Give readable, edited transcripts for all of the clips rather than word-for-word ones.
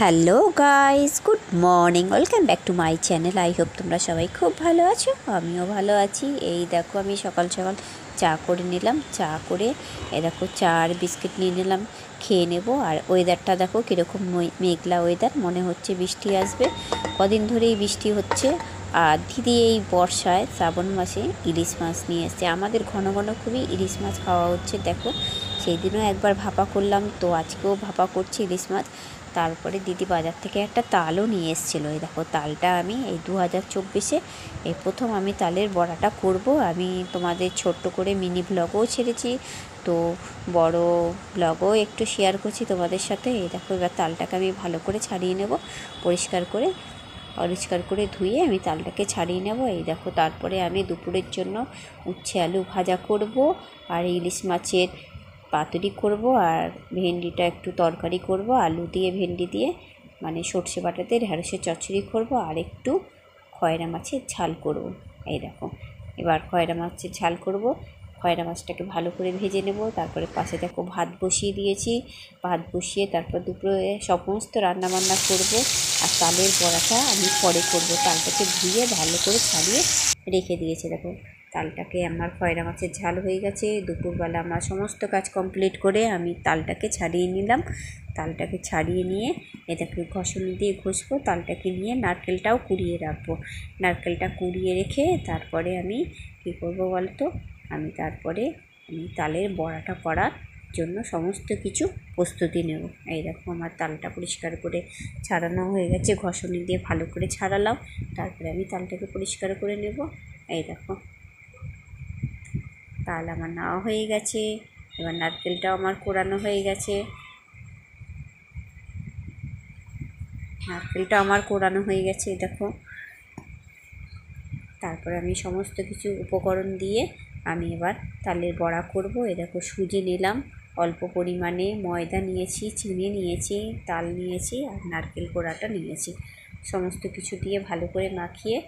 Hello guys, good morning, welcome back to my channel. I hope তোমরা সবাই খুব ভালো আছো, আমিও ভালো আছি। এই দেখো আমি সকাল সকাল চা করে নিলাম। চা করে এই দেখো চা আর বিস্কিট নিয়ে নিলাম, খেয়ে নেব। আর ওয়েদারটা দেখো কীরকম মেঘলা ওয়েদার, মনে হচ্ছে বৃষ্টি আসবে। কদিন ধরেই বৃষ্টি হচ্ছে। আর দিদি এই বর্ষায় শ্রাবণ মাসে ইলিশ মাছ নিয়ে এসছে। আমাদের ঘন ঘন খুবই ইলিশ মাছ খাওয়া হচ্ছে। দেখো সেই দিনও একবার ভাপা করলাম, তো আজকেও ভাপা করছি ইলিশ মাছ। তারপরে দিদি বাজার থেকে একটা তালও নিয়ে এসেছিলো। এই দেখো তালটা আমি এই 2024-এ এই প্রথম আমি তালের বড়াটা করব। আমি তোমাদের ছোট্ট করে মিনি ব্লগও ছেড়েছি, তো বড় ব্লগও একটু শেয়ার করছি তোমাদের সাথে। এই দেখো এবার তালটাকে আমি ভালো করে ছাড়িয়ে নেব, পরিষ্কার করে ধুয়ে আমি তালটাকে ছাড়িয়ে নেব। এই দেখো তারপরে আমি দুপুরের জন্য উচ্ছে আলু ভাজা করব, আর ইলিশ মাছের পাতুরি করব, আর ভেন্ডিটা একটু তরকারি করব, আলু দিয়ে ভেন্ডি দিয়ে, মানে সর্ষে বাটাতে ঢেঁড়সের চচ্চড়ি করব, আর একটু খয়রা মাছের ঝাল করব। এই দেখো এবার খয়রা মাছের ঝাল করব। খয়রা মাছটাকে ভালো করে ভেজে নেব। তারপরে পাশে দেখো ভাত বসিয়ে দিয়েছি। ভাত বসিয়ে তারপর দুপুরে সমস্ত রান্নাবান্না করব। আর তালের বড়াটা আমি পরে করব। তালটাকে ধুয়ে ভালো করে ছাড়িয়ে রেখে দিয়েছি। দেখো তালটাকে আমার খয়রা মাছের ঝাল হয়ে গেছে। দুপুরবেলা আমার সমস্ত কাজ কমপ্লিট করে আমি তালটাকে ছাড়িয়ে নিলাম। তালটাকে ছাড়িয়ে নিয়ে এটাকে ঘষুনি দিয়ে ঘষবো। তালটাকে নিয়ে নারকেলটাও কুড়িয়ে রাখবো। নারকেলটা কুড়িয়ে রেখে তারপরে আমি কী করবো বলতো, আমি তালের বড়াটা করার জন্য সমস্ত কিছু প্রস্তুতি নেব। এই দেখো আমার তালটা পরিষ্কার করে ছাড়ানো হয়ে গেছে, ঘষুনি দিয়ে ভালো করে ছাড়ালাম। তারপরে আমি তালটাকে পরিষ্কার করে নেব। এই দেখো তাল আমার নেওয়া হয়ে গেছে। এবার নারকেলটাও আমার কোড়ানো হয়ে গেছে। দেখো তারপরে আমি সমস্ত কিছু উপকরণ দিয়ে আমি এবার তালের বড়া করব। এই দেখো সুজি নিলাম, অল্প পরিমাণে ময়দা নিয়েছি, চিনি নিয়েছি, তাল নিয়েছি, আর নারকেল কোড়াটা নিয়েছি। সমস্ত কিছু দিয়ে ভালো করে মাখিয়ে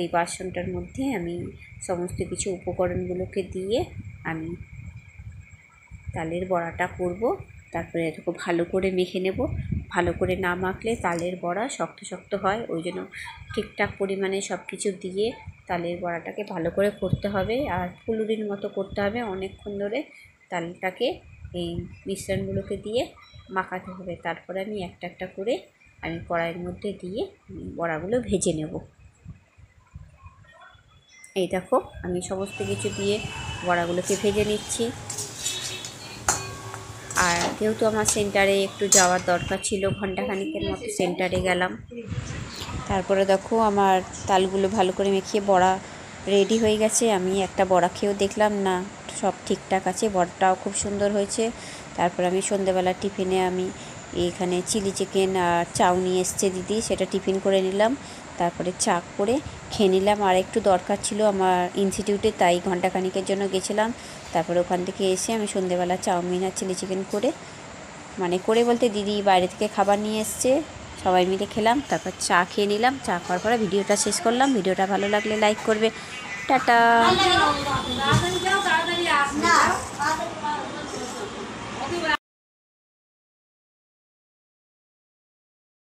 এই বাসনটার মধ্যে আমি সমস্ত কিছু উপকরণগুলোকে দিয়ে আমি তালের বড়াটা করব। তারপরে এটাকে ভালো করে মেখে নেব। ভালো করে না মাখলে তালের বড়া শক্ত শক্ত হয়, ওই জন্য ঠিকঠাক পরিমাণে সব কিছু দিয়ে তালের বড়াটাকে ভালো করে করতে হবে। আর ফুলুরির মতো করতে হবে অনেকক্ষণ ধরে। তালটাকে এই মিশ্রণগুলোকে দিয়ে মাখাতে হবে। তারপরে আমি একটা একটা করে আমি কড়াইয়ের মধ্যে দিয়ে বড়াগুলো ভেজে নেব। এই দেখো আমি সমস্ত কিছু দিয়ে বড়াগুলোকে ভেজে নিচ্ছি। আর যেহেতু আমার সেন্টারে একটু যাওয়ার দরকার ছিল, ঘন্টাখানিকের মতো সেন্টারে গেলাম। তারপরে দেখো আমার তালগুলো ভালো করে মেখে বড়া রেডি হয়ে গেছে। আমি একটা বড়া খেয়েও দেখলাম, না সব ঠিকঠাক আছে, বড়াটাও খুব সুন্দর হয়েছে। তারপর আমি সন্ধ্যেবেলা টিফিনে আমি এখানে চিলি চিকেন আর চাউ নিয়ে এসছে দিদি, সেটা টিফিন করে নিলাম। তারপরে চা করে খেয়ে নিলাম। আর একটু দরকার ছিল আমার ইনস্টিটিউটে, তাই ঘন্টাখানিকের জন্য গেছিলাম। তারপরে ওখান থেকে এসে আমি সন্ধ্যেবেলা চাউমিন আর চিলি চিকেন করে বলতে দিদি বাইরে থেকে খাবার নিয়ে এসছে, সবাই মিলে খেলাম। তারপর চা খেয়ে নিলাম। চা খাওয়ার পরে ভিডিওটা শেষ করলাম। ভিডিওটা ভালো লাগলে লাইক করবে। টাটা।